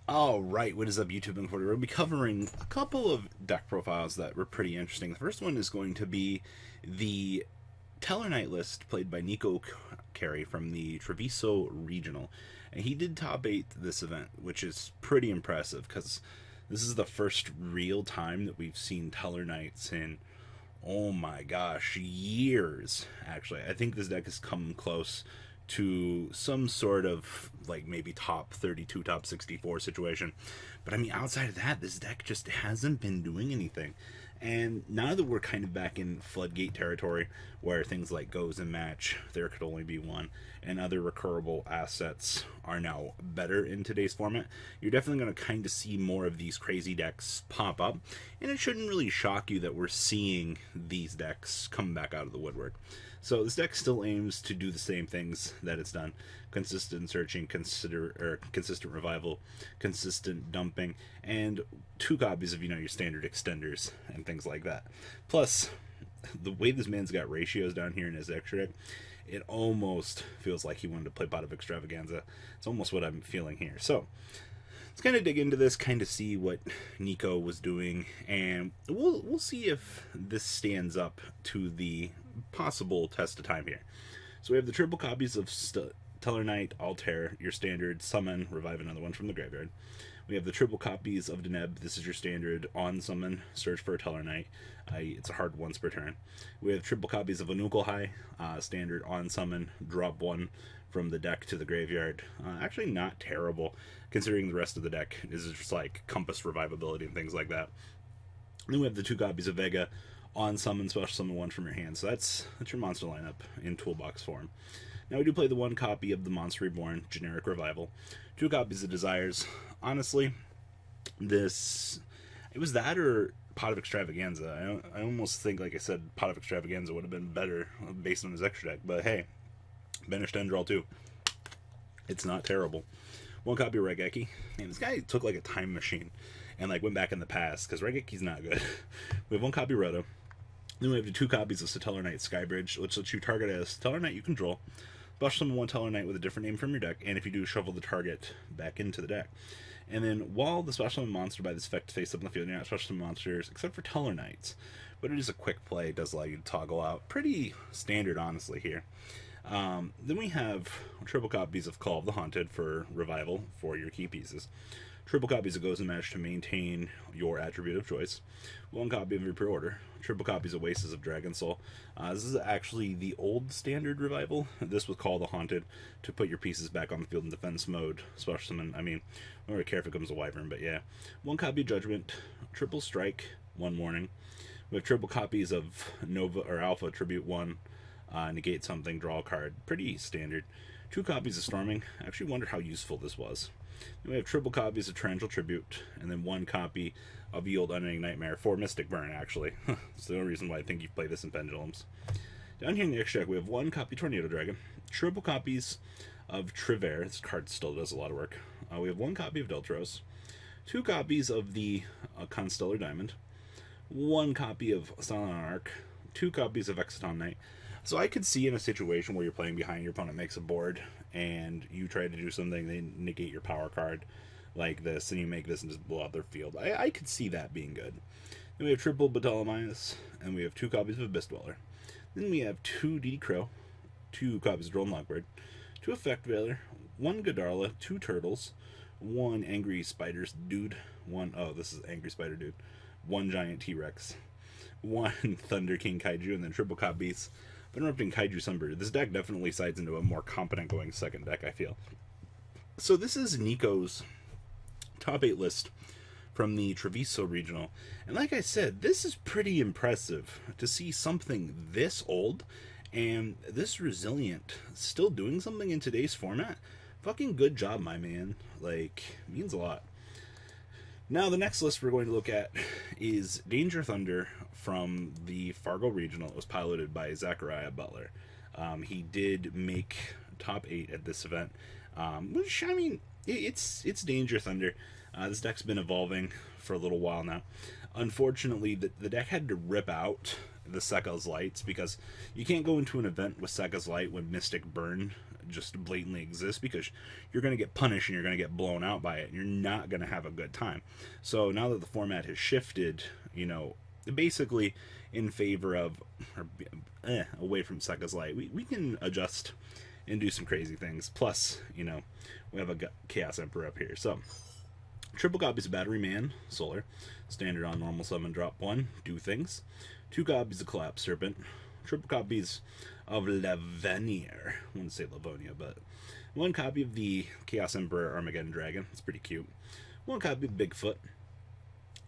All right, what is up, YouTube? And we'll be covering a couple of deck profiles that were pretty interesting. The first one is going to be the Tellarknight list played by Nico Carey from the Treviso Regional. And he did top 8 this event, which is pretty impressive because this is the first real time that we've seen Tellarknights in, oh my gosh, years, actually. I think this deck has come close to some sort of like maybe top 32, top 64 situation. But I mean, outside of that, this deck just hasn't been doing anything. And now that we're kind of back in floodgate territory, where things like goes and match, there could only be one, and other recurable assets are now better in today's format, you're definitely going to kind of see more of these crazy decks pop up. And it shouldn't really shock you that we're seeing these decks come back out of the woodwork. So this deck still aims to do the same things that it's done: consistent searching, consistent revival, consistent dumping, and 2 copies of, your standard extenders and things like that. Plus, the way this man's got ratios down here in his extra deck, it almost feels like he wanted to play Pot of Extravaganza. It's almost what I'm feeling here. So let's kind of dig into this, kind of see what Nico was doing, and we'll see if this stands up to the possible test of time here. So we have the triple copies of Tellarknight, Altair, your standard summon, revive another one from the graveyard. We have the triple copies of Deneb. This is your standard on summon, search for a Tellarknight. It's a hard once per turn. We have triple copies of Anukulhai, standard on summon, drop 1 from the deck to the graveyard. Actually not terrible, considering the rest of the deck is just like Compass revivability and things like that. And then we have the 2 copies of Vega, on summon, special summon 1 from your hand. So that's your monster lineup in toolbox form. Now we do play the 1 copy of the Monster Reborn, generic revival, 2 copies of Desires. Honestly, it was that or Pot of Extravaganza. I almost think, like I said, Pot of Extravaganza would have been better based on his extra deck. But hey, banished end draw 2. It's not terrible. 1 copy of Regeki. Man, this guy took like a time machine and like went back in the past, because Regeki's not good. We have 1 copy of Roto. Then we have the 2 copies of Tellarknight Skybridge, which lets you target as Tellarknight you control, special summon 1 Tellarknight with a different name from your deck, and if you do, shuffle the target back into the deck. And then while the special summon monster by this effect face up in the field, you're not special summon monsters except for Tellarknights. But it is a quick play, it does allow you to toggle out. Pretty standard, honestly, here. Then we have triple copies of Call of the Haunted for revival for your key pieces. Triple copies of Goes and Match to maintain your attribute of choice. 1 copy of Reaper Order. Triple copies of Oasis of Dragon Soul. This is actually the old standard revival. This was Call the Haunted to put your pieces back on the field in defense mode. Special summon, I don't really care if it comes a Wyvern, but yeah. 1 copy of Judgment. Triple Strike, 1 Warning. We have triple copies of Nova or Alpha Tribute 1. Negate something, draw a card. Pretty standard. 2 copies of Storming. I actually wondered how useful this was. Then we have triple copies of Torrential Tribute, and then 1 copy of Yield Unending Nightmare for Mystic Burn, actually. That's the only reason why I think you play this in Pendulums. Down here in the extra deck, we have 1 copy Tornado Dragon, triple copies of Triver. This card still does a lot of work. We have 1 copy of Deltros, 2 copies of the Constellar Diamond, 1 copy of Silent Arc, 2 copies of Exciton Knight. So I could see in a situation where you're playing behind, your opponent makes a board, and you try to do something, they negate your power card like this, and you make this and just blow out their field. I could see that being good. Then we have triple Batalamias, and we have 2 copies of Abyss Dweller. Then we have 2 DD Crow, 2 copies of Drone Lockbird, 2 Effect Veiler, 1 Godarla, 2 Turtles, 1 Angry Spiders Dude, 1, oh, this is Angry Spider Dude, 1 Giant T-Rex, 1 Thunder King Kaiju, and then triple copies of Interrupting Kaiju Sunbird. This deck definitely sides into a more competent going second deck, I feel. So this is Nico's top 8 list from the Treviso Regional. And like I said, this is pretty impressive to see something this old and this resilient still doing something in today's format. Fucking good job, my man. Like, means a lot. Now, the next list we're going to look at is Danger Thunder from the Fargo Regional. It was piloted by Zachariah Butler. He did make top 8 at this event, which, it's Danger Thunder. This deck's been evolving for a little while now. Unfortunately, the deck had to rip out the Sekka's Lights, because you can't go into an event with Sekka's Light when Mystic Burn just blatantly exist, because you're going to get punished and you're going to get blown out by it, and you're not going to have a good time. So now that the format has shifted, basically in favor of, away from Sekka's Light, we can adjust and do some crazy things. Plus, we have a Chaos Emperor up here. So, triple copies of Battery Man, Solar, standard on normal summon, drop 1, do things. 2 copies of Collapse Serpent. Triple copies of Lavenier. I wouldn't say Lavonia, but 1 copy of the Chaos Emperor Armageddon Dragon. It's pretty cute. 1 copy of Bigfoot.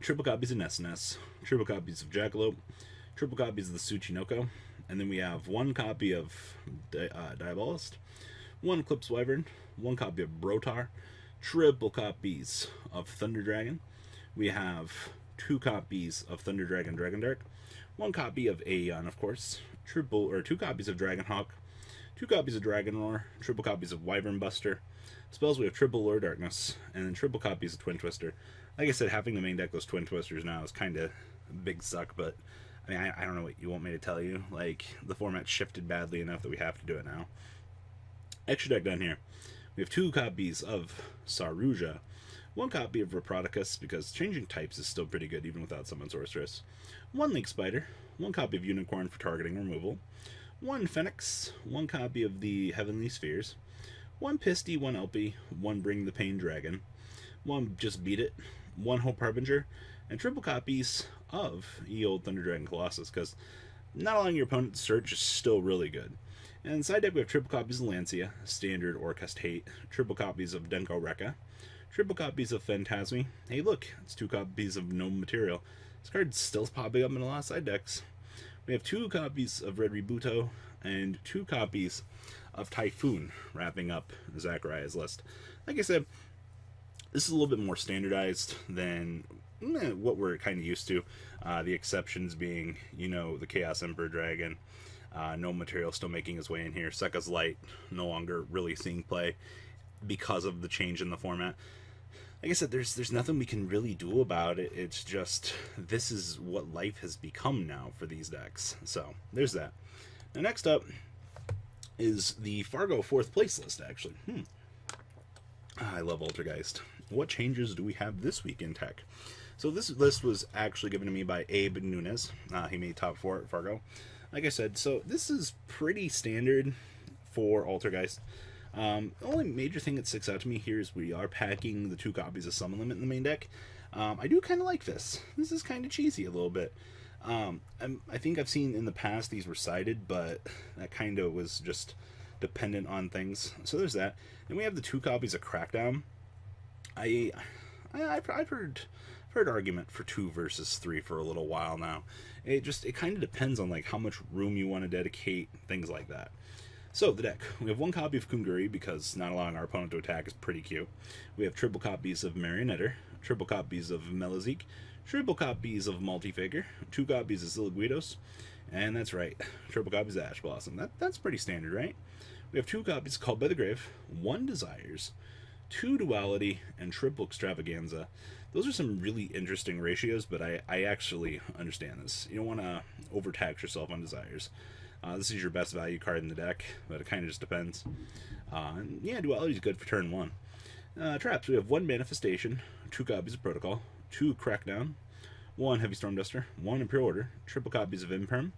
Triple copies of Ness. Triple copies of Jackalope. Triple copies of the Tsuchinoko. And then we have 1 copy of Diabolist. 1 Eclipse Wyvern. 1 copy of Brotar. Triple copies of Thunder Dragon. We have 2 copies of Thunder Dragon Dragon Dark. 1 copy of Aeon, of course. 2 copies of Dragonhawk. 2 copies of Dragon Roar. Triple copies of Wyvern Buster. Spells, we have triple Lure Darkness. And then triple copies of Twin Twister. Like I said, having the main deck those Twin Twisters now is kind of a big suck, but I mean, I don't know what you want me to tell you. Like, the format shifted badly enough that we have to do it now. Extra deck down here. We have 2 copies of Saruja. 1 copy of Reproticus, because changing types is still pretty good even without Summon Sorceress. 1 Link Spider. 1 copy of Unicorn for targeting removal. 1 Phoenix. 1 copy of the Heavenly Spheres. 1 Pisty, 1 Elpie. 1 Bring the Pain Dragon. 1 Just Beat It. 1 Hope Harbinger. And triple copies of Ye Old Thunder Dragon Colossus, because not allowing your opponent to search is still really good. And side deck, we have triple copies of Lancia, standard or Cast Hate, triple copies of Denko Rekka, triple copies of Phantasmi. Hey look, it's 2 copies of Gnome Material. This card's still popping up in a lot of side decks. We have 2 copies of Red Rebuto, and 2 copies of Typhoon, wrapping up Zachariah's list. Like I said, this is a little bit more standardized than what we're kind of used to. The exceptions being, the Chaos Emperor Dragon, no material still making his way in here. Sekka's Light no longer really seeing play because of the change in the format. Like I said, there's nothing we can really do about it. It's just, this is what life has become now for these decks. So, there's that. Now, next up is the Fargo 4th place list, actually. I love Altergeist. What changes do we have this week in tech? So this list was actually given to me by Abe Nunez. He made top 4 at Fargo. Like I said, so this is pretty standard for Altergeist. The only major thing that sticks out to me here is we are packing the 2 copies of Summon Limit in the main deck. I do kind of like this. This is kind of cheesy a little bit. I think I've seen in the past these were sided, but that kind of was just dependent on things. So there's that. And we have the 2 copies of Crackdown. I've heard argument for 2 versus 3 for a little while now. It kind of depends on like how much room you want to dedicate, things like that. So the deck, we have 1 copy of Kunguri, because not allowing our opponent to attack is pretty cute. We have triple copies of Marionetter, triple copies of Melazik, triple copies of Multifigure, 2 copies of Ziliguidos, and that's right, triple copies of Ash Blossom. That's pretty standard, right? We have 2 copies Called by the Grave, 1 Desires, 2 Duality, and triple Extravaganza. Those are some really interesting ratios, but I actually understand this. You don't want to overtax yourself on Desires. This is your best value card in the deck, but it kind of just depends. And yeah, Duality is good for turn 1. Traps, we have 1 Manifestation, 2 copies of Protocol, 2 Crackdown, 1 Heavy Storm Duster, 1 Imperial Order, triple copies of Imperm,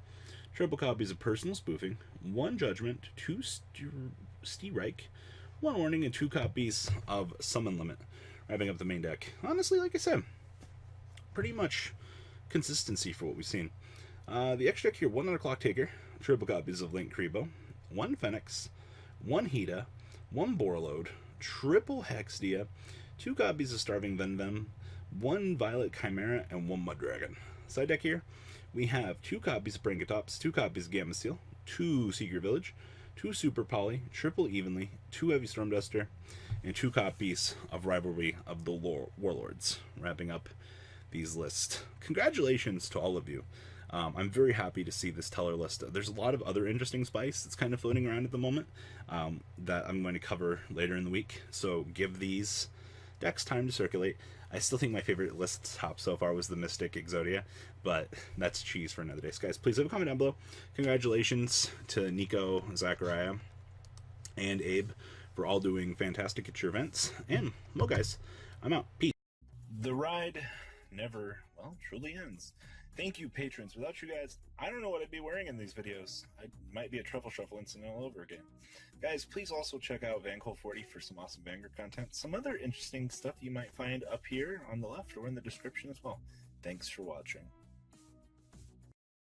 triple copies of Personal Spoofing, 1 Judgment, 2 Steerike, 1 Warning, and 2 copies of Summon Limit, wrapping up the main deck. Honestly, like I said, pretty much consistency for what we've seen. The extra deck here, 1 Underclock Taker, triple copies of Link Kribo, 1 Phoenix, 1 Hida, 1 Borlode, triple Hexdia, 2 copies of Starving Venvem, 1 Violet Chimera, and 1 Mud Dragon. Side deck here, we have 2 copies of Brankatops, 2 copies of Gamma Steel, 2 Secret Village, 2 Super Poly, triple Evenly, 2 Heavy Storm Duster, and 2 copies of Rivalry of the Warlords, wrapping up these lists. Congratulations to all of you. I'm very happy to see this Teller list. There's a lot of other interesting spice that's kind of floating around at the moment that I'm going to cover later in the week, so give these decks time to circulate. I still think my favorite list top so far was the Mystic Exodia, but that's cheese for another day. So guys, please leave a comment down below. Congratulations to Nico, Zachariah, and Abe for all doing fantastic at your events. And, well, guys, I'm out. Peace. The ride never, well, truly ends. Thank you, patrons. Without you guys, I don't know what I'd be wearing in these videos. I might be a truffle shuffle incident all over again. Guys, please also check out Vanquil40 for some awesome Vanguard content. Some other interesting stuff you might find up here on the left or in the description as well. Thanks for watching.